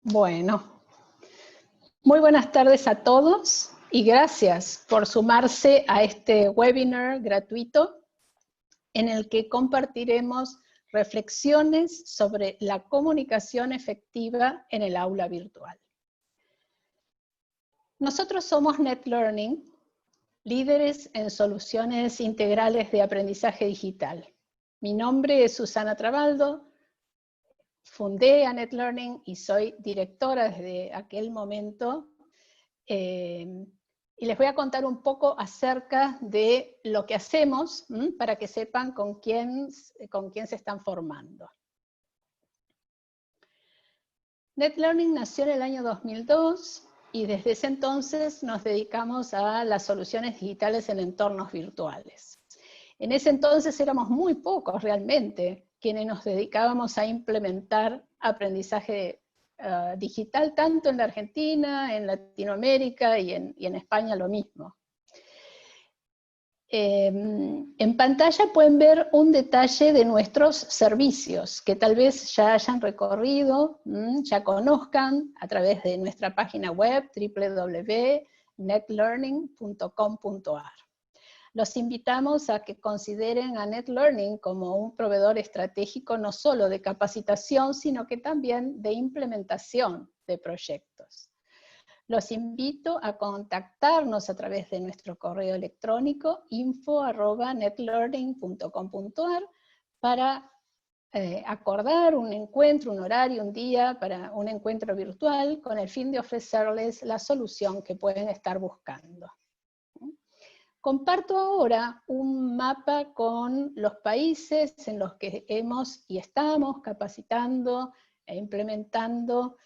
Bueno, muy buenas tardes a todos y gracias por sumarse a este webinar gratuito en el que compartiremos reflexiones sobre la comunicación efectiva en el aula virtual. Nosotros somos NetLearning, líderes en soluciones integrales de aprendizaje digital. Mi nombre es Susana Trabaldo. Fundé a NetLearning y soy directora desde aquel momento. Y les voy a contar un poco acerca de lo que hacemos, para que sepan con quién se están formando. NetLearning nació en el año 2002 y desde ese entonces nos dedicamos a las soluciones digitales en entornos virtuales. En ese entonces éramos muy pocos realmente quienes nos dedicábamos a implementar aprendizaje digital, tanto en la Argentina, en Latinoamérica y en España lo mismo. En pantalla pueden ver un detalle de nuestros servicios, que tal vez ya hayan recorrido, ya conozcan a través de nuestra página web www.netlearning.com.ar. Los invitamos a que consideren a NetLearning como un proveedor estratégico no solo de capacitación, sino que también de implementación de proyectos. Los invito a contactarnos a través de nuestro correo electrónico info@netlearning.com.ar para acordar un encuentro, un horario, un día para un encuentro virtual con el fin de ofrecerles la solución que pueden estar buscando. Comparto ahora un mapa con los países en los que hemos y estamos capacitando e implementando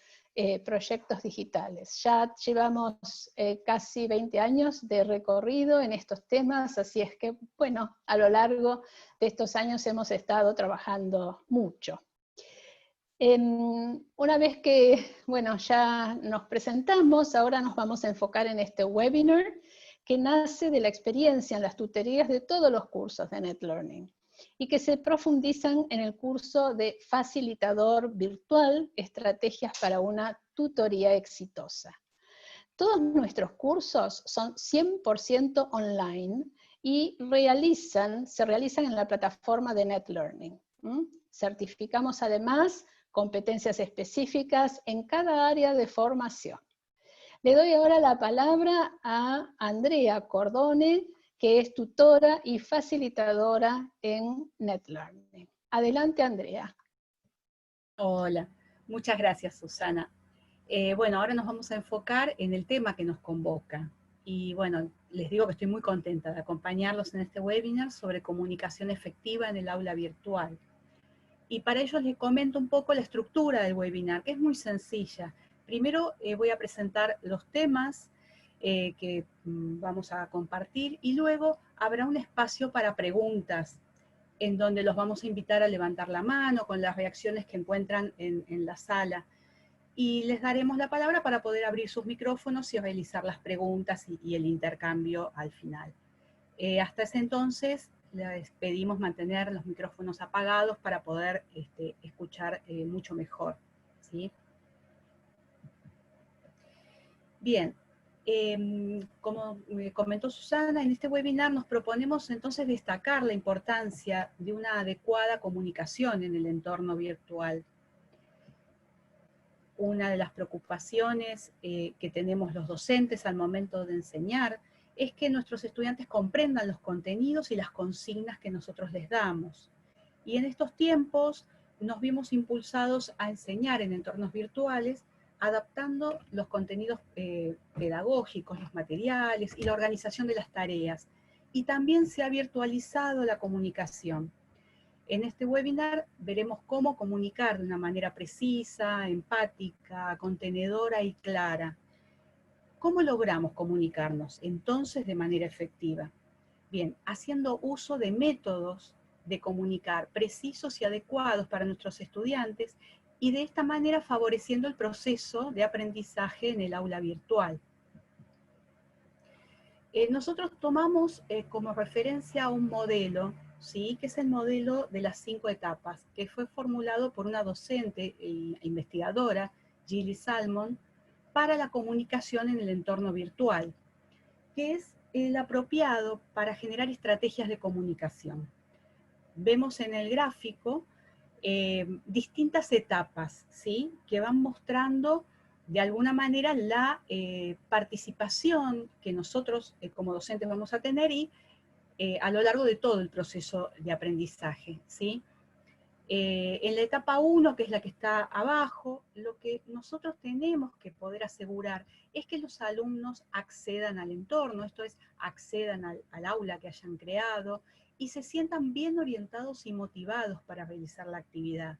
proyectos digitales. Ya llevamos casi 20 años de recorrido en estos temas, así es que, bueno, a lo largo de estos años hemos estado trabajando mucho. Una vez que, bueno, ya nos presentamos, ahora nos vamos a enfocar en este webinar, que nace de la experiencia en las tutorías de todos los cursos de NetLearning, y que se profundizan en el curso de Facilitador Virtual, Estrategias para una Tutoría Exitosa. Todos nuestros cursos son 100% online y se realizan en la plataforma de NetLearning. Certificamos además competencias específicas en cada área de formación. Le doy ahora la palabra a Andrea Cordone, que es tutora y facilitadora en NetLearning. Adelante, Andrea. Hola, muchas gracias, Susana. Bueno, ahora nos vamos a enfocar en el tema que nos convoca. Y bueno, les digo que estoy muy contenta de acompañarlos en este webinar sobre comunicación efectiva en el aula virtual. Y para ello les comento un poco la estructura del webinar, que es muy sencilla. Primero voy a presentar los temas que vamos a compartir y luego habrá un espacio para preguntas en donde los vamos a invitar a levantar la mano con las reacciones que encuentran en la sala. Y les daremos la palabra para poder abrir sus micrófonos y realizar las preguntas y el intercambio al final. Hasta ese entonces les pedimos mantener los micrófonos apagados para poder escuchar mucho mejor, ¿sí? Bien, como me comentó Susana, en este webinar nos proponemos entonces destacar la importancia de una adecuada comunicación en el entorno virtual. Una de las preocupaciones que tenemos los docentes al momento de enseñar es que nuestros estudiantes comprendan los contenidos y las consignas que nosotros les damos. Y en estos tiempos nos vimos impulsados a enseñar en entornos virtuales, adaptando los contenidos pedagógicos, los materiales y la organización de las tareas. Y también se ha virtualizado la comunicación. En este webinar veremos cómo comunicar de una manera precisa, empática, contenedora y clara. ¿Cómo logramos comunicarnos entonces de manera efectiva? Bien, haciendo uso de métodos de comunicar precisos y adecuados para nuestros estudiantes y de esta manera favoreciendo el proceso de aprendizaje en el aula virtual. Nosotros tomamos como referencia un modelo, ¿sí? Que es el modelo de las 5 etapas, que fue formulado por una docente e investigadora Gilly Salmon, para la comunicación en el entorno virtual, que es el apropiado para generar estrategias de comunicación. Vemos en el gráfico distintas etapas, ¿sí?, que van mostrando de alguna manera la participación que nosotros como docentes vamos a tener y a lo largo de todo el proceso de aprendizaje, ¿sí? En la etapa 1, que es la que está abajo, lo que nosotros tenemos que poder asegurar es que los alumnos accedan al entorno, esto es, accedan al aula que hayan creado y se sientan bien orientados y motivados para realizar la actividad.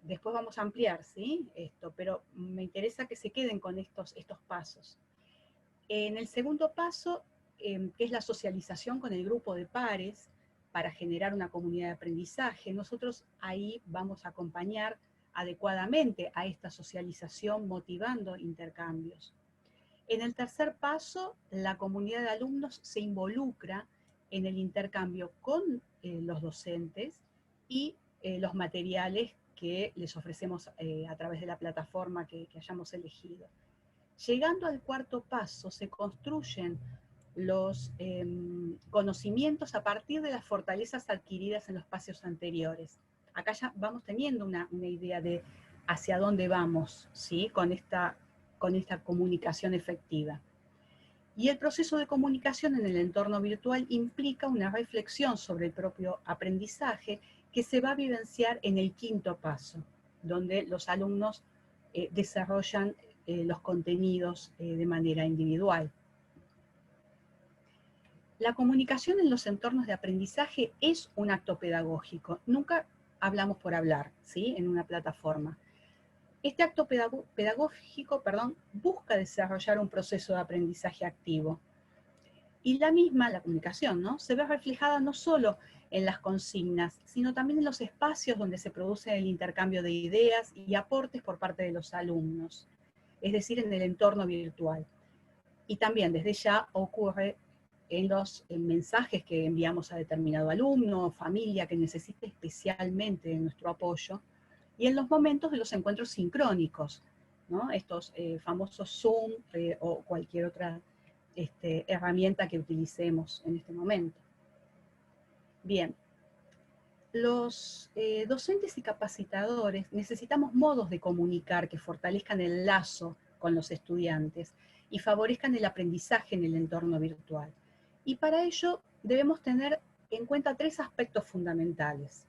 Después vamos a ampliar, ¿sí?, esto, pero me interesa que se queden con estos pasos. En el segundo paso, que es la socialización con el grupo de pares, para generar una comunidad de aprendizaje, nosotros ahí vamos a acompañar adecuadamente a esta socialización, motivando intercambios. En el tercer paso, la comunidad de alumnos se involucra en el intercambio con los docentes y los materiales que les ofrecemos a través de la plataforma que hayamos elegido. Llegando al cuarto paso, se construyen los conocimientos a partir de las fortalezas adquiridas en los pasos anteriores. Acá ya vamos teniendo una idea de hacia dónde vamos, ¿sí?, con esta comunicación efectiva. Y el proceso de comunicación en el entorno virtual implica una reflexión sobre el propio aprendizaje que se va a vivenciar en el quinto paso, donde los alumnos desarrollan los contenidos de manera individual. La comunicación en los entornos de aprendizaje es un acto pedagógico. Nunca hablamos por hablar, ¿sí?, en una plataforma. Este acto pedagógico, busca desarrollar un proceso de aprendizaje activo. Y la comunicación, ¿no?, se ve reflejada no solo en las consignas, sino también en los espacios donde se produce el intercambio de ideas y aportes por parte de los alumnos, es decir, en el entorno virtual. Y también desde ya ocurre en los mensajes que enviamos a determinado alumno o familia que necesite especialmente de nuestro apoyo, y en los momentos de los encuentros sincrónicos, ¿no?, estos famosos Zoom o cualquier otra herramienta que utilicemos en este momento. Bien, los docentes y capacitadores necesitamos modos de comunicar que fortalezcan el lazo con los estudiantes y favorezcan el aprendizaje en el entorno virtual. Y para ello debemos tener en cuenta 3 aspectos fundamentales: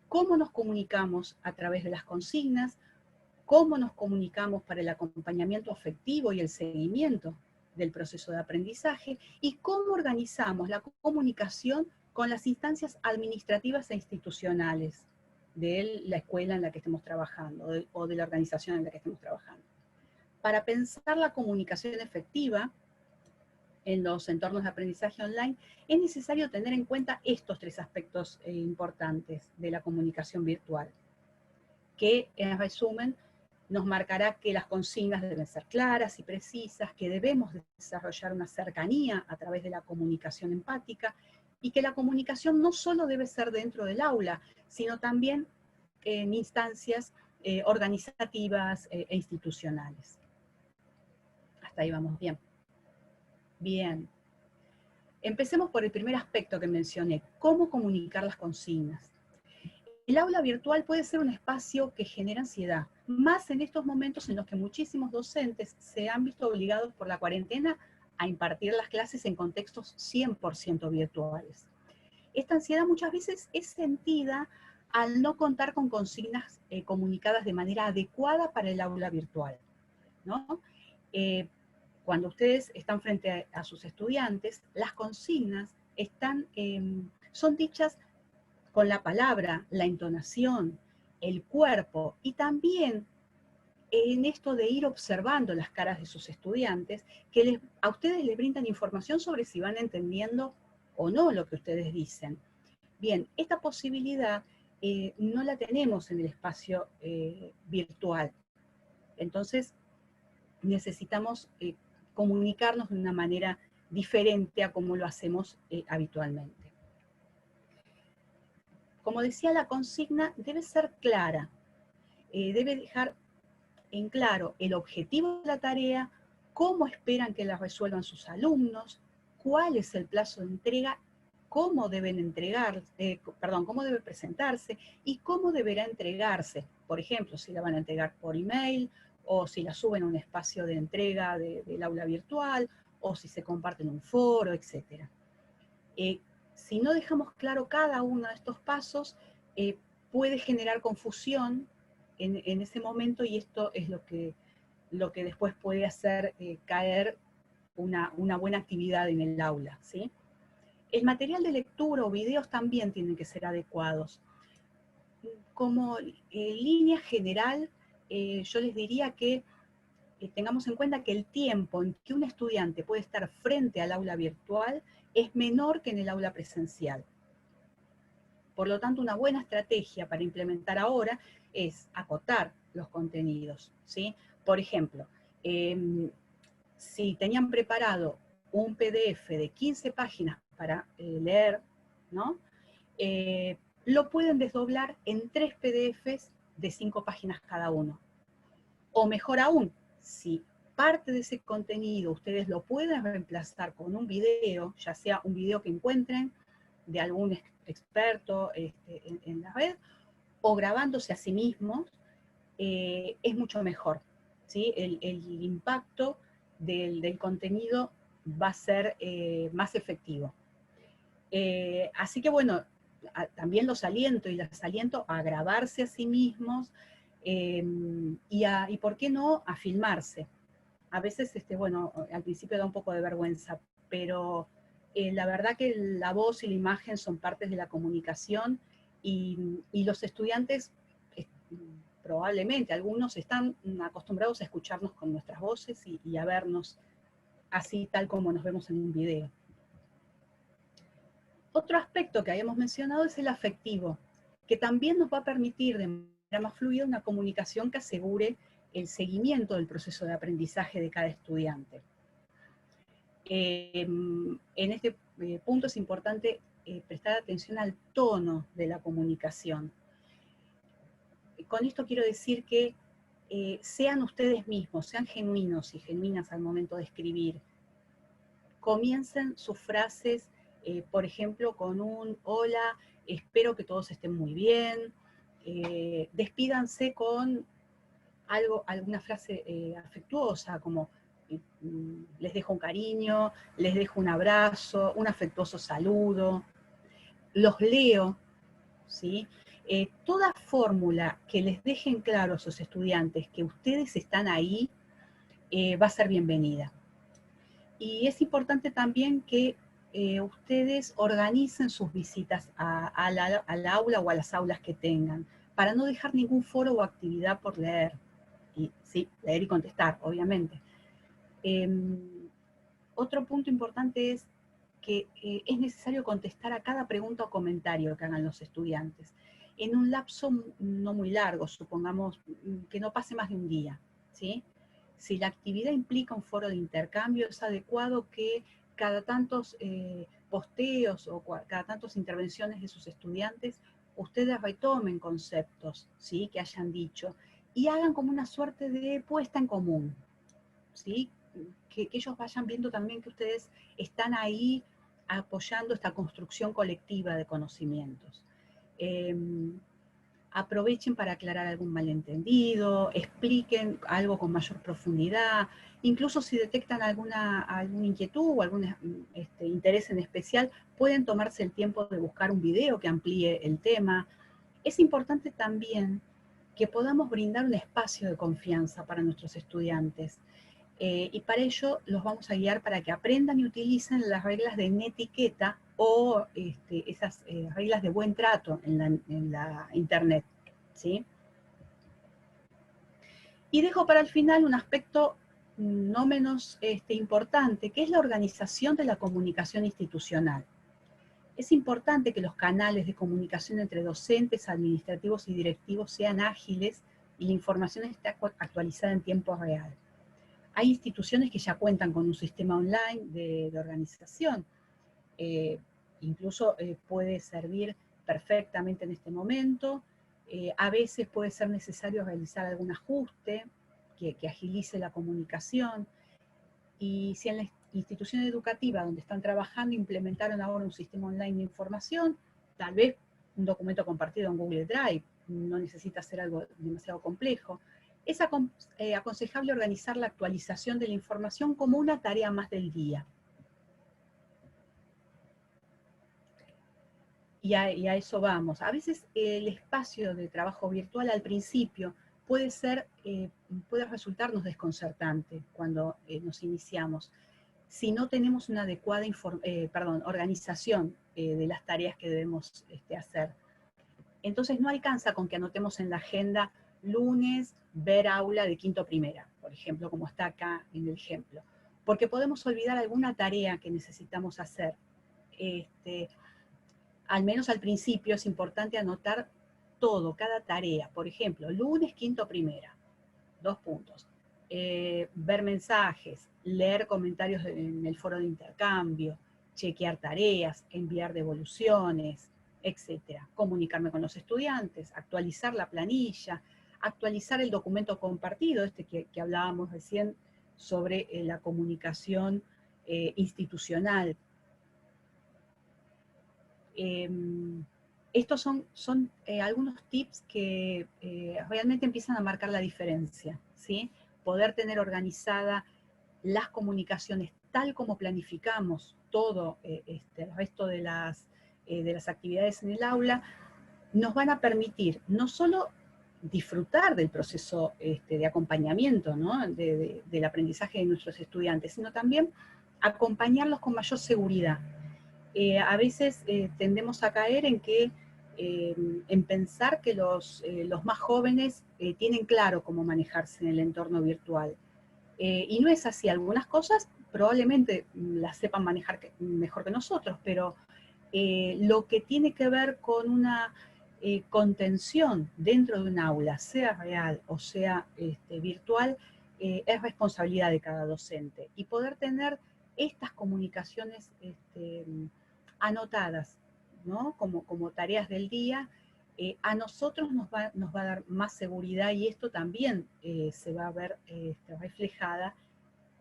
cómo nos comunicamos a través de las consignas, cómo nos comunicamos para el acompañamiento afectivo y el seguimiento del proceso de aprendizaje, y cómo organizamos la comunicación con las instancias administrativas e institucionales de la escuela en la que estemos trabajando o de la organización en la que estemos trabajando. Para pensar la comunicación efectiva en los entornos de aprendizaje online, es necesario tener en cuenta estos 3 aspectos importantes de la comunicación virtual, que en resumen nos marcará que las consignas deben ser claras y precisas, que debemos desarrollar una cercanía a través de la comunicación empática, y que la comunicación no solo debe ser dentro del aula, sino también en instancias organizativas e institucionales. Hasta ahí vamos bien. Bien. Empecemos por el primer aspecto que mencioné: cómo comunicar las consignas. El aula virtual puede ser un espacio que genera ansiedad, más en estos momentos en los que muchísimos docentes se han visto obligados por la cuarentena a impartir las clases en contextos 100% virtuales. Esta ansiedad muchas veces es sentida al no contar con consignas comunicadas de manera adecuada para el aula virtual, ¿no? Cuando ustedes están frente a sus estudiantes, las consignas son dichas con la palabra, la entonación, el cuerpo, y también en esto de ir observando las caras de sus estudiantes, que a ustedes les brindan información sobre si van entendiendo o no lo que ustedes dicen. Bien, esta posibilidad no la tenemos en el espacio virtual. Entonces, necesitamos comunicarnos de una manera diferente a como lo hacemos habitualmente. Como decía, la consigna debe ser clara, debe dejar en claro el objetivo de la tarea, cómo esperan que la resuelvan sus alumnos, cuál es el plazo de entrega, cómo deben entregar, cómo debe presentarse y cómo deberá entregarse. Por ejemplo, si la van a entregar por email, o si la suben a un espacio de entrega del aula virtual, o si se comparte en un foro, etc. Si no dejamos claro cada uno de estos pasos, puede generar confusión en ese momento, y esto es lo que después puede hacer caer una buena actividad en el aula, ¿sí? El material de lectura o videos también tienen que ser adecuados. Como línea general, yo les diría que tengamos en cuenta que el tiempo en que un estudiante puede estar frente al aula virtual es menor que en el aula presencial. Por lo tanto, una buena estrategia para implementar ahora es acotar los contenidos, ¿sí? Por ejemplo, si tenían preparado un PDF de 15 páginas para leer, ¿no? Lo pueden desdoblar en 3 PDFs de 5 páginas cada uno. O mejor aún, si parte de ese contenido ustedes lo pueden reemplazar con un video, ya sea un video que encuentren de algún experto en la red, o grabándose a sí mismos, es mucho mejor, ¿sí? El impacto del contenido va a ser más efectivo. Así que bueno, también los aliento y las aliento a grabarse a sí mismos, y por qué no a filmarse. A veces, bueno, al principio da un poco de vergüenza, pero la verdad que la voz y la imagen son partes de la comunicación, y los estudiantes probablemente, algunos están acostumbrados a escucharnos con nuestras voces y a vernos así tal como nos vemos en un video. Otro aspecto que habíamos mencionado es el afectivo, que también nos va a permitir de manera más fluida una comunicación que asegure el seguimiento del proceso de aprendizaje de cada estudiante. En este punto es importante prestar atención al tono de la comunicación. Con esto quiero decir que sean ustedes mismos, sean genuinos y genuinas al momento de escribir. Comiencen sus frases, por ejemplo, con un hola, espero que todos estén muy bien. Despídanse con alguna frase afectuosa, como les dejo un cariño, les dejo un abrazo, un afectuoso saludo. Los leo, ¿sí? Toda fórmula que les dejen claro a sus estudiantes que ustedes están ahí, va a ser bienvenida. Y es importante también que ustedes organicen sus visitas al aula o a las aulas que tengan, para no dejar ningún foro o actividad por leer. Y sí, leer y contestar, obviamente. Otro punto importante es que es necesario contestar a cada pregunta o comentario que hagan los estudiantes, en un lapso no muy largo, supongamos que no pase más de un día, ¿sí? Si la actividad implica un foro de intercambio, es adecuado que cada tantos posteos o cada tantas intervenciones de sus estudiantes, ustedes retomen conceptos, ¿sí?, que hayan dicho, y hagan como una suerte de puesta en común, ¿sí? Que ellos vayan viendo también que ustedes están ahí apoyando esta construcción colectiva de conocimientos. Aprovechen para aclarar algún malentendido, expliquen algo con mayor profundidad, incluso si detectan alguna inquietud o algún interés en especial, pueden tomarse el tiempo de buscar un video que amplíe el tema. Es importante también que podamos brindar un espacio de confianza para nuestros estudiantes. Y para ello los vamos a guiar para que aprendan y utilicen las reglas de netiqueta o esas reglas de buen trato en la internet, ¿sí? Y dejo para el final un aspecto no menos importante, que es la organización de la comunicación institucional. Es importante que los canales de comunicación entre docentes, administrativos y directivos sean ágiles y la información esté actualizada en tiempo real. Hay instituciones que ya cuentan con un sistema online de organización. Incluso puede servir perfectamente en este momento. A veces puede ser necesario realizar algún ajuste. que agilice la comunicación. Y si en la institución educativa donde están trabajando implementaron ahora un sistema online de información, tal vez un documento compartido en Google Drive, no necesita ser algo demasiado complejo, es aconsejable organizar la actualización de la información como una tarea más del día. Y a eso vamos. A veces el espacio de trabajo virtual al principio puede resultarnos desconcertante cuando nos iniciamos, si no tenemos una adecuada organización de las tareas que debemos hacer. Entonces no alcanza con que anotemos en la agenda lunes, ver aula de quinto primera, por ejemplo, como está acá en el ejemplo, porque podemos olvidar alguna tarea que necesitamos hacer. Al menos al principio es importante anotar todo, cada tarea. Por ejemplo, lunes, quinto, primera. 2 puntos. Ver mensajes, leer comentarios en el foro de intercambio, chequear tareas, enviar devoluciones, etc. Comunicarme con los estudiantes, actualizar la planilla, actualizar el documento compartido, que hablábamos recién sobre la comunicación institucional. Estos son algunos tips que realmente empiezan a marcar la diferencia, ¿sí? Poder tener organizada las comunicaciones tal como planificamos todo el resto de las actividades en el aula, nos van a permitir no solo disfrutar del proceso de acompañamiento, ¿no? del aprendizaje de nuestros estudiantes, sino también acompañarlos con mayor seguridad. A veces tendemos a caer en pensar que los más jóvenes tienen claro cómo manejarse en el entorno virtual. Y no es así. Algunas cosas probablemente las sepan manejar mejor que nosotros, pero lo que tiene que ver con una contención dentro de un aula, sea real o sea virtual, es responsabilidad de cada docente. Y poder tener estas comunicaciones anotadas, ¿no? como tareas del día, a nosotros nos va a dar más seguridad, y esto también se va a ver reflejada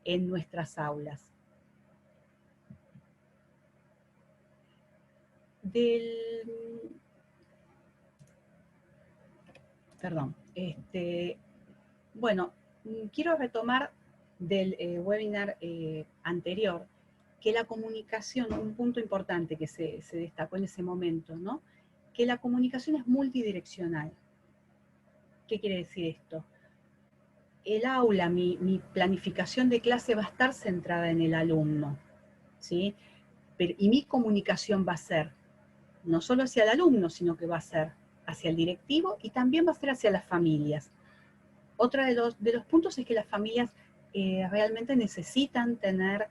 en nuestras aulas. Bueno, quiero retomar del webinar anterior, que la comunicación, un punto importante que se destacó en ese momento, ¿no? Que la comunicación es multidireccional. ¿Qué quiere decir esto? El aula, mi planificación de clase va a estar centrada en el alumno, ¿sí? Y mi comunicación va a ser no solo hacia el alumno, sino que va a ser hacia el directivo y también va a ser hacia las familias. Otro de los puntos es que las familias realmente necesitan tener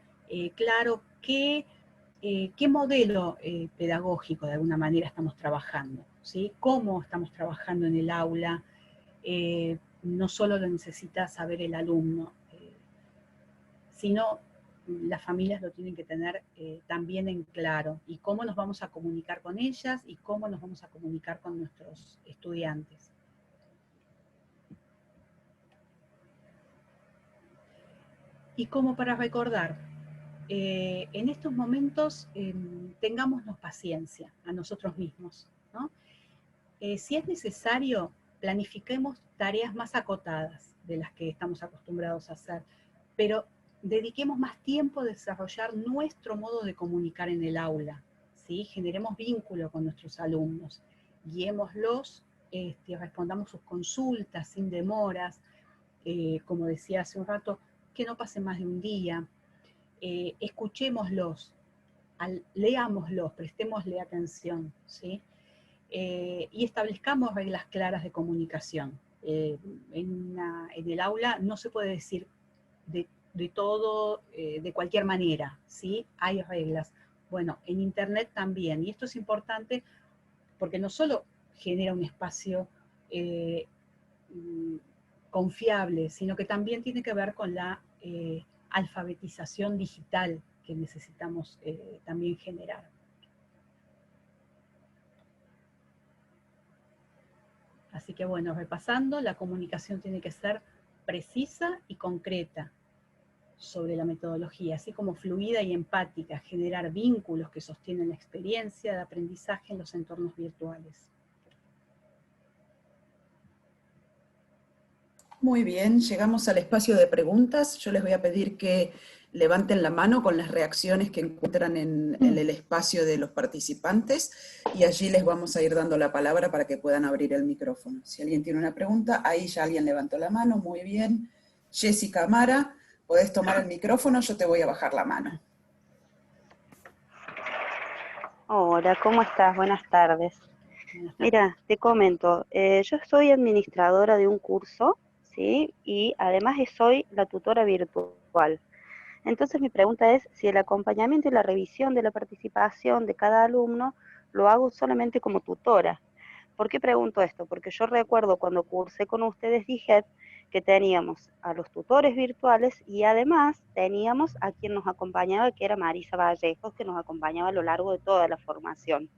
claro qué modelo pedagógico de alguna manera estamos trabajando, ¿sí? Cómo estamos trabajando en el aula. No solo lo necesita saber el alumno, sino las familias lo tienen que tener también en claro, y cómo nos vamos a comunicar con ellas y cómo nos vamos a comunicar con nuestros estudiantes. Y como para recordar, en estos momentos tengámonos paciencia a nosotros mismos, ¿no? Si es necesario, planifiquemos tareas más acotadas de las que estamos acostumbrados a hacer, pero dediquemos más tiempo a desarrollar nuestro modo de comunicar en el aula, ¿sí? Generemos vínculo con nuestros alumnos, guiémoslos, respondamos sus consultas sin demoras, como decía hace un rato, que no pase más de un día, escuchémoslos, leámoslos, prestémosle atención, ¿sí? Y establezcamos reglas claras de comunicación. En el aula no se puede decir de todo, de cualquier manera, ¿sí? Hay reglas. Bueno, en Internet también, y esto es importante porque no solo genera un espacio confiable, sino que también tiene que ver con la alfabetización digital que necesitamos también generar. Así que bueno, repasando, la comunicación tiene que ser precisa y concreta sobre la metodología, así como fluida y empática, generar vínculos que sostienen la experiencia de aprendizaje en los entornos virtuales. Muy bien, llegamos al espacio de preguntas. Yo les voy a pedir que levanten la mano con las reacciones que encuentran en el espacio de los participantes, y allí les vamos a ir dando la palabra para que puedan abrir el micrófono. Si alguien tiene una pregunta, ahí ya alguien levantó la mano, muy bien. Jessica Amara, podés tomar el micrófono, yo te voy a bajar la mano. Hola, ¿cómo estás? Buenas tardes. Mira, te comento, yo soy administradora de un curso, ¿sí? Y además soy la tutora virtual. Entonces mi pregunta es si el acompañamiento y la revisión de la participación de cada alumno lo hago solamente como tutora. ¿Por qué pregunto esto? Porque yo recuerdo cuando cursé con ustedes DIGET que teníamos a los tutores virtuales y además teníamos a quien nos acompañaba, que era Marisa Vallejos, que nos acompañaba a lo largo de toda la formación.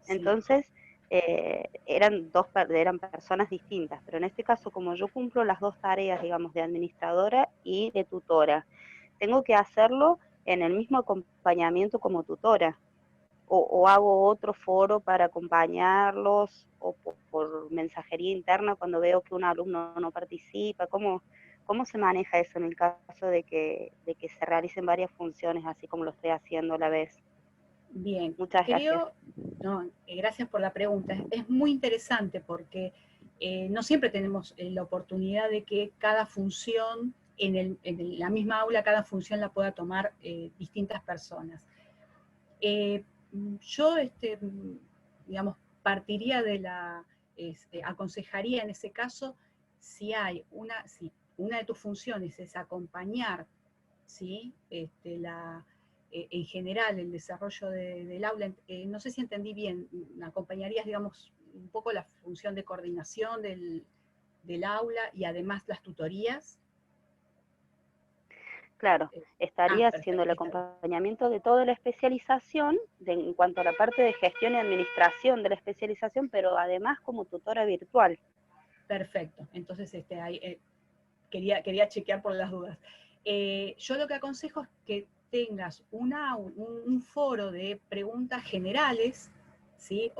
Sí. Entonces, eran personas distintas, pero en este caso, como yo cumplo las dos tareas, digamos, de administradora y de tutora, tengo que hacerlo en el mismo acompañamiento como tutora, o hago otro foro para acompañarlos, o por mensajería interna cuando veo que un alumno no participa. ¿Cómo se maneja eso en el caso de que se realicen varias funciones, así como lo estoy haciendo a la vez? Bien, Muchas gracias. Gracias por la pregunta. Es muy interesante porque no siempre tenemos la oportunidad de que cada función, en la misma aula, cada función la pueda tomar distintas personas. Yo, digamos, partiría de aconsejaría en ese caso, si una de tus funciones es acompañar, ¿sí? En general, el desarrollo del aula, no sé si entendí bien, acompañarías, digamos, un poco la función de coordinación del aula y además las tutorías. Claro, estaría haciendo el acompañamiento de toda la especialización, en cuanto a la parte de gestión y administración de la especialización, pero además como tutora virtual. Perfecto, entonces quería chequear por las dudas. Yo lo que aconsejo es que tengas un foro de preguntas generales, ¿sí?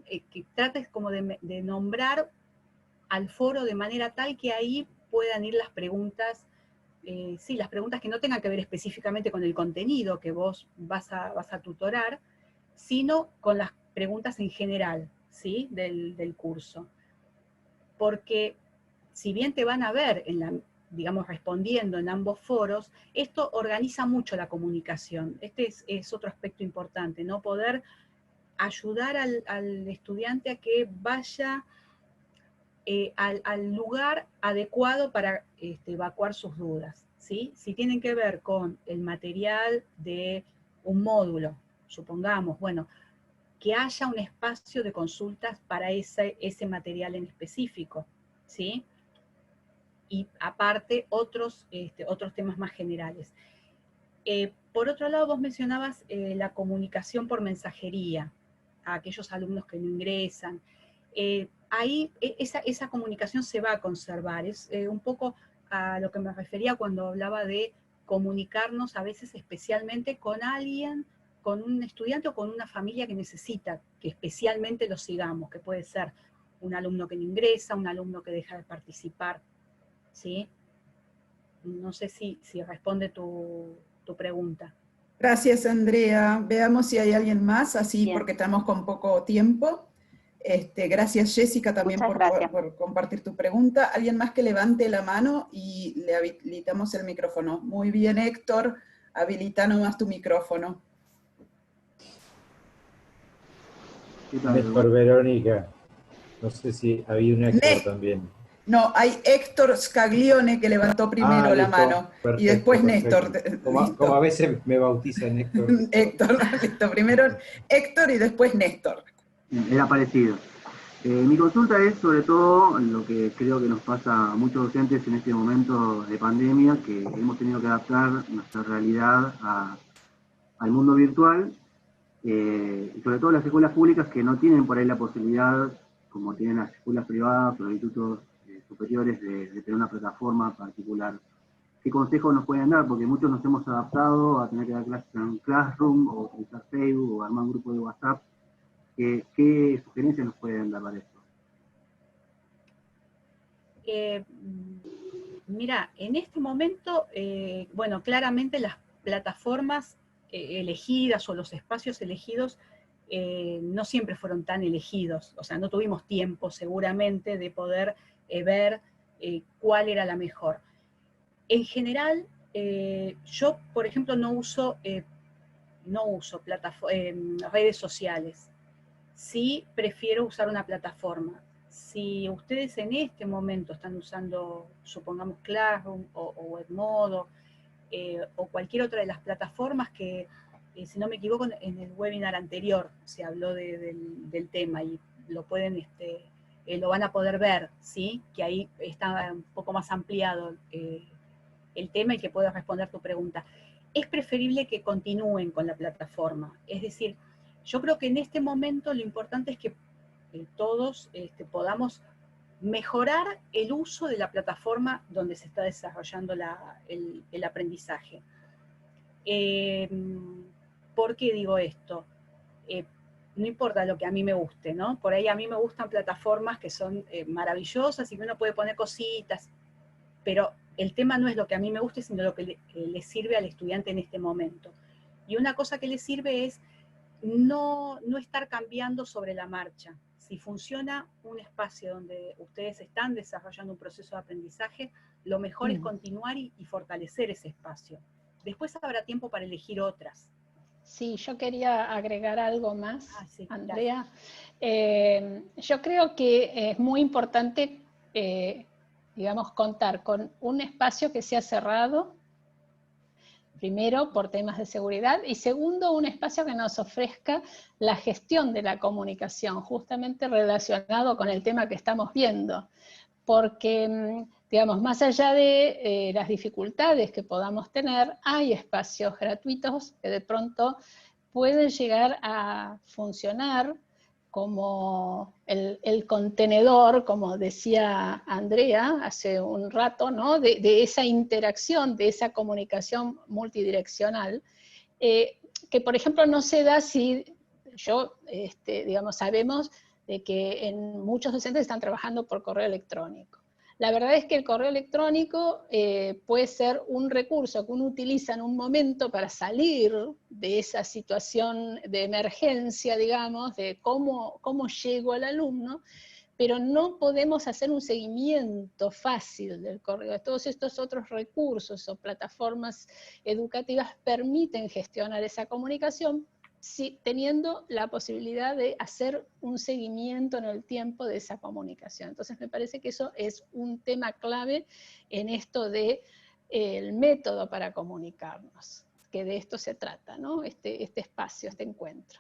Que trates como de nombrar al foro de manera tal que ahí puedan ir las preguntas, las preguntas que no tengan que ver específicamente con el contenido que vos vas a tutorar, sino con las preguntas en general, ¿sí? del curso. Porque si bien te van a ver digamos, respondiendo en ambos foros, esto organiza mucho la comunicación. Este es otro aspecto importante, ¿no? Poder ayudar al estudiante a que vaya al lugar adecuado para evacuar sus dudas, ¿sí? Si tienen que ver con el material de un módulo, supongamos, bueno, que haya un espacio de consultas para ese material en específico, ¿sí? Y aparte otros temas más generales. Por otro lado, vos mencionabas la comunicación por mensajería a aquellos alumnos que no ingresan. Ahí esa comunicación se va a conservar. Es un poco a lo que me refería cuando hablaba de comunicarnos a veces especialmente con alguien, con un estudiante o con una familia que necesita que especialmente lo sigamos, que puede ser un alumno que no ingresa, un alumno que deja de participar, ¿sí? No sé si responde tu pregunta. Gracias, Andrea. Veamos si hay alguien más, así Bien. porque estamos con poco tiempo. Gracias, Jessica, también por compartir tu pregunta. ¿Alguien más que levante la mano y le habilitamos el micrófono? Muy bien, Héctor, habilita nomás tu micrófono. Néstor, Verónica. No sé si había un Héctor también. No, hay Héctor Scaglione que levantó primero la mano. Perfecto, y después Néstor. Como a veces me bautizan Héctor. Héctor, listo. Primero Héctor y después Néstor. Era parecido. Mi consulta es sobre todo lo que creo que nos pasa a muchos docentes en este momento de pandemia, que hemos tenido que adaptar nuestra realidad al mundo virtual, y sobre todo las escuelas públicas que no tienen por ahí la posibilidad, como tienen las escuelas privadas o los institutos superiores de tener una plataforma particular. ¿Qué consejos nos pueden dar? Porque muchos nos hemos adaptado a tener que dar clases en un Classroom, o utilizar Facebook, o armar un grupo de WhatsApp. ¿Qué sugerencias nos pueden dar para esto? Mira, en este momento, bueno, claramente las plataformas elegidas o los espacios elegidos no siempre fueron tan elegidos, o sea, no tuvimos tiempo seguramente de poder ver cuál era la mejor. En general, yo, por ejemplo, no uso redes sociales. Sí prefiero usar una plataforma. Si ustedes en este momento están usando, supongamos, Classroom o Edmodo, o cualquier otra de las plataformas que, si no me equivoco, en el webinar anterior se habló del tema y lo pueden, lo van a poder ver, ¿sí? Que ahí está un poco más ampliado el tema y que puedo responder tu pregunta. Es preferible que continúen con la plataforma. Es decir, yo creo que en este momento lo importante es que todos podamos mejorar el uso de la plataforma donde se está desarrollando el aprendizaje. ¿Por qué digo esto? No importa lo que a mí me guste, ¿no? Por ahí a mí me gustan plataformas que son maravillosas y que uno puede poner cositas, pero el tema no es lo que a mí me guste, sino lo que le sirve al estudiante en este momento. Y una cosa que le sirve es no estar cambiando sobre la marcha. Si funciona un espacio donde ustedes están desarrollando un proceso de aprendizaje, lo mejor es continuar y fortalecer ese espacio. Después habrá tiempo para elegir otras. Sí, yo quería agregar algo más, sí, Andrea. Yo creo que es muy importante, digamos, contar con un espacio que sea cerrado, primero por temas de seguridad, y segundo, un espacio que nos ofrezca la gestión de la comunicación, justamente relacionado con el tema que estamos viendo. Porque, digamos, más allá de las dificultades que podamos tener, hay espacios gratuitos que de pronto pueden llegar a funcionar como el contenedor, como decía Andrea hace un rato, ¿no? de esa interacción, de esa comunicación multidireccional, que por ejemplo no se da si digamos, sabemos de que en muchos docentes están trabajando por correo electrónico. La verdad es que el correo electrónico puede ser un recurso que uno utiliza en un momento para salir de esa situación de emergencia, digamos, de cómo llego al alumno, pero no podemos hacer un seguimiento fácil del correo. Todos estos otros recursos o plataformas educativas permiten gestionar esa comunicación, sí, teniendo la posibilidad de hacer un seguimiento en el tiempo de esa comunicación. Entonces me parece que eso es un tema clave en esto de el método para comunicarnos, que de esto se trata, ¿no? Este espacio, este encuentro.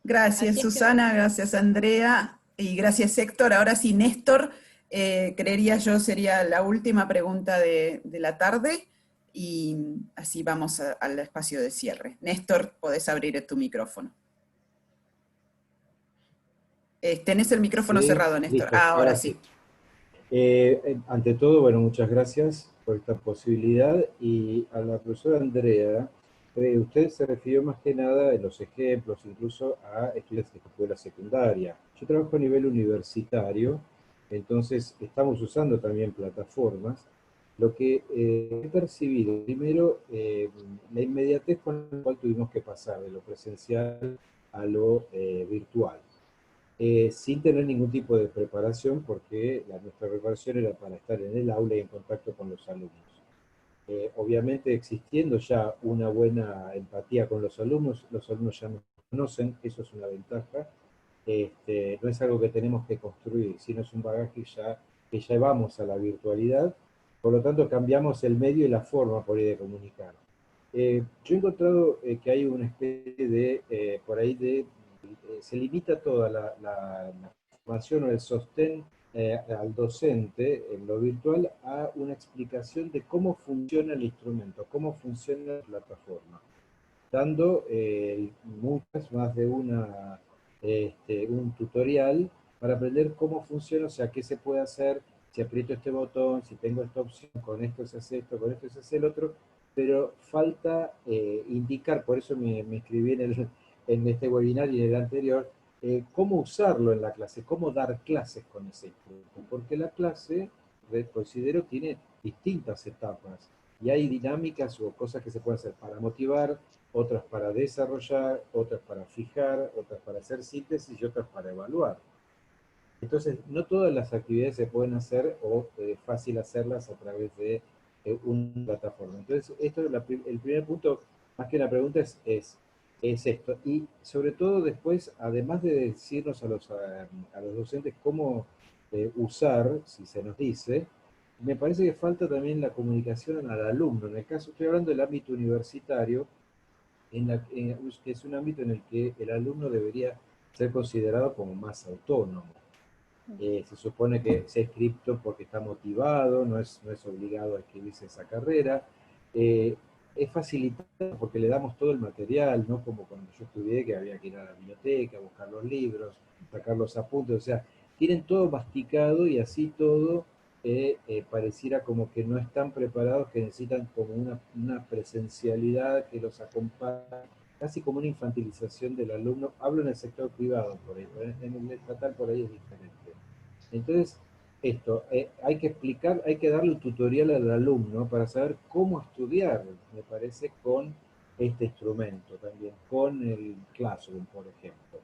Gracias, Susana, gracias, Andrea, y gracias, Héctor. Ahora sí, Néstor, creería yo sería la última pregunta de la tarde, y así vamos al espacio de cierre. Néstor, podés abrir tu micrófono. Tenés el micrófono cerrado, Néstor. Listo, Ahora sí. Ante todo, bueno, muchas gracias por esta posibilidad, y a la profesora Andrea, usted se refirió más que nada en los ejemplos, incluso a estudiantes de escuela secundaria. Yo trabajo a nivel universitario, entonces estamos usando también plataformas. Lo que he percibido, primero, la inmediatez con la cual tuvimos que pasar de lo presencial a lo virtual. Sin tener ningún tipo de preparación, porque nuestra preparación era para estar en el aula y en contacto con los alumnos. Obviamente existiendo ya una buena empatía con los alumnos ya nos conocen, eso es una ventaja. No es algo que tenemos que construir, sino es un bagaje que ya vamos a la virtualidad, por lo tanto cambiamos el medio y la forma por ahí de comunicar. Yo he encontrado que hay una especie de, por ahí se limita toda la formación o el sostén al docente en lo virtual a una explicación de cómo funciona el instrumento, cómo funciona la plataforma, dando más de un tutorial para aprender cómo funciona, o sea, qué se puede hacer, si aprieto este botón, si tengo esta opción, con esto se hace esto, con esto se hace el otro, pero falta indicar, por eso me inscribí en este webinar y en el anterior, cómo usarlo en la clase, cómo dar clases con ese instrumento, porque la clase, considero, tiene distintas etapas, y hay dinámicas o cosas que se pueden hacer para motivar, otras para desarrollar, otras para fijar, otras para hacer síntesis y otras para evaluar. Entonces, no todas las actividades se pueden hacer o fácil hacerlas a través de una plataforma. Entonces, esto es el primer punto, más que una pregunta, es esto. Y sobre todo después, además de decirnos a los docentes cómo usar, si se nos dice, me parece que falta también la comunicación al alumno. En el caso, estoy hablando del ámbito universitario, que es un ámbito en el que el alumno debería ser considerado como más autónomo. Se supone que se ha inscrito porque está motivado, no es obligado a inscribirse esa carrera. Es facilitado porque le damos todo el material, no como cuando yo estudié, que había que ir a la biblioteca, buscar los libros, sacar los apuntes, o sea, tienen todo masticado y así todo pareciera como que no están preparados, que necesitan como una presencialidad que los acompañe, casi como una infantilización del alumno. Hablo en el sector privado, por ahí, en el estatal por ahí es diferente. Entonces, esto, hay que explicar, hay que darle un tutorial al alumno para saber cómo estudiar, me parece, con este instrumento también, con el Classroom, por ejemplo.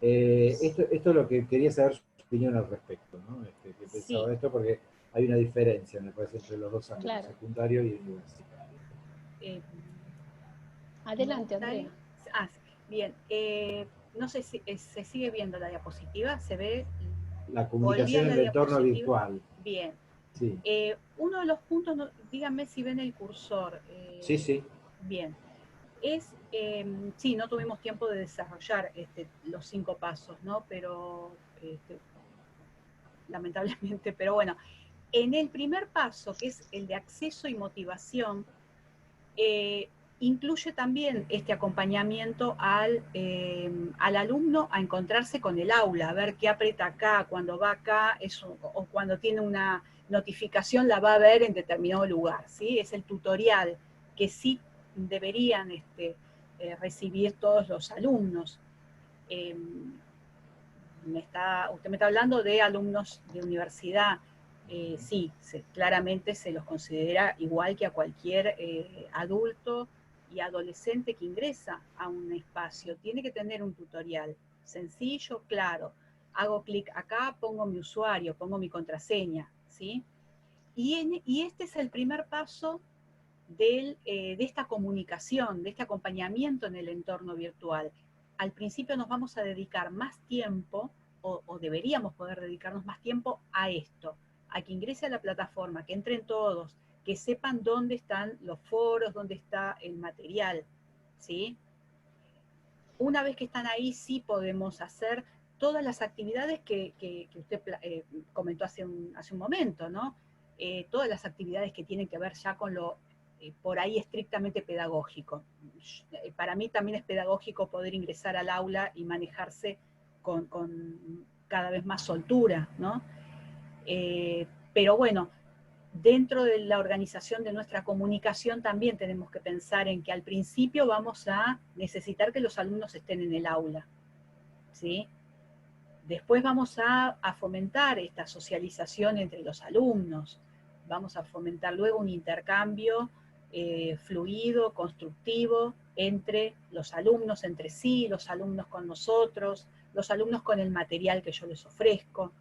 Esto es lo que quería saber su opinión al respecto, ¿no? Que pensaba esto porque hay una diferencia, me parece, entre los dos ámbitos, claro, secundario y universitario. Adelante, Andrea. Bien. No sé si se sigue viendo la diapositiva, se ve... La comunicación en el entorno virtual. Bien. Sí. Uno de los puntos, díganme si ven el cursor. Sí, sí. Bien. Sí, no tuvimos tiempo de desarrollar los 5 pasos, ¿no? Pero, lamentablemente, pero bueno. En el primer paso, que es el de acceso y motivación, incluye también este acompañamiento al alumno a encontrarse con el aula, a ver qué aprieta acá, cuando va acá, o cuando tiene una notificación la va a ver en determinado lugar, ¿sí? Es el tutorial que sí deberían recibir todos los alumnos. Usted me está hablando de alumnos de universidad. Sí, claramente se los considera igual que a cualquier adulto y adolescente que ingresa a un espacio. Tiene que tener un tutorial sencillo, claro. Hago clic acá, pongo mi usuario, pongo mi contraseña, ¿sí? Y este es el primer paso de esta comunicación, de este acompañamiento en el entorno virtual. Al principio nos vamos a dedicar más tiempo, o deberíamos poder dedicarnos más tiempo a esto, a que ingrese a la plataforma, que entren todos, que sepan dónde están los foros, dónde está el material, ¿sí? Una vez que están ahí, sí podemos hacer todas las actividades que usted comentó hace un momento, ¿no? Todas las actividades que tienen que ver ya con lo por ahí estrictamente pedagógico. Para mí también es pedagógico poder ingresar al aula y manejarse con cada vez más soltura, ¿no? Pero bueno, dentro de la organización de nuestra comunicación también tenemos que pensar en que al principio vamos a necesitar que los alumnos estén en el aula, ¿sí? Después vamos a fomentar esta socialización entre los alumnos, vamos a fomentar luego un intercambio fluido, constructivo, entre los alumnos entre sí, los alumnos con nosotros, los alumnos con el material que yo les ofrezco,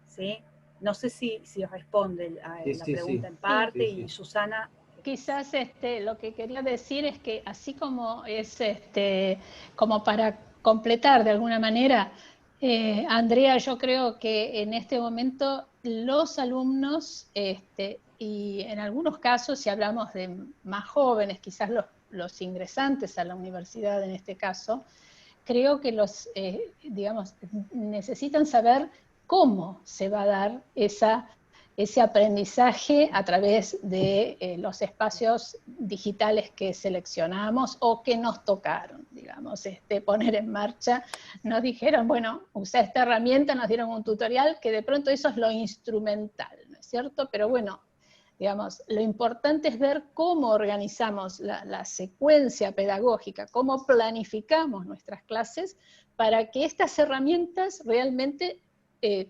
¿sí? No sé si responde a la pregunta en parte, y Susana... Quizás lo que quería decir es que así como es como para completar de alguna manera, Andrea, yo creo que en este momento los alumnos, y en algunos casos, si hablamos de más jóvenes, quizás los ingresantes a la universidad en este caso, creo que digamos, necesitan saber cómo se va a dar esa ese aprendizaje a través de los espacios digitales que seleccionamos o que nos tocaron, digamos, poner en marcha. Nos dijeron, bueno, usa esta herramienta, nos dieron un tutorial, que de pronto eso es lo instrumental, ¿no es cierto? Pero bueno, digamos, lo importante es ver cómo organizamos la secuencia pedagógica, cómo planificamos nuestras clases para que estas herramientas realmente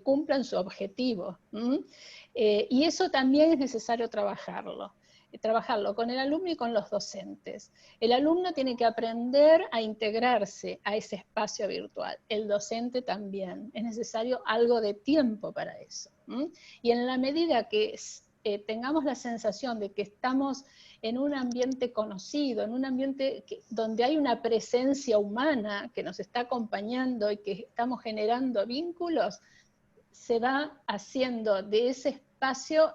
cumplan su objetivo. Y eso también es necesario trabajarlo con el alumno y con los docentes. El alumno tiene que aprender a integrarse a ese espacio virtual, el docente también. Es necesario algo de tiempo para eso. Y en la medida que tengamos la sensación de que estamos en un ambiente conocido, en un ambiente donde hay una presencia humana que nos está acompañando y que estamos generando vínculos, se va haciendo de ese espacio,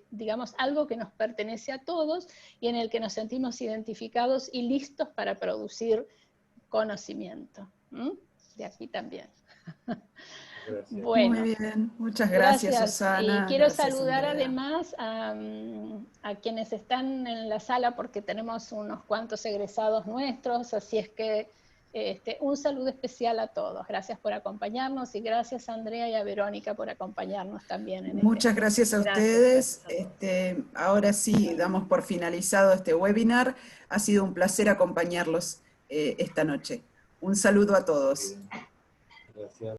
digamos, algo que nos pertenece a todos y en el que nos sentimos identificados y listos para producir conocimiento. De aquí también. Gracias. Bueno, muy bien, muchas gracias, Susana. Y quiero Gracias, saludar Andrea. además a quienes están en la sala, porque tenemos unos cuantos egresados nuestros, así es que un saludo especial a todos. Gracias por acompañarnos y gracias a Andrea y a Verónica por acompañarnos también. Muchas gracias a ustedes. Ahora sí, damos por finalizado este webinar. Ha sido un placer acompañarlos esta noche. Un saludo a todos. Gracias.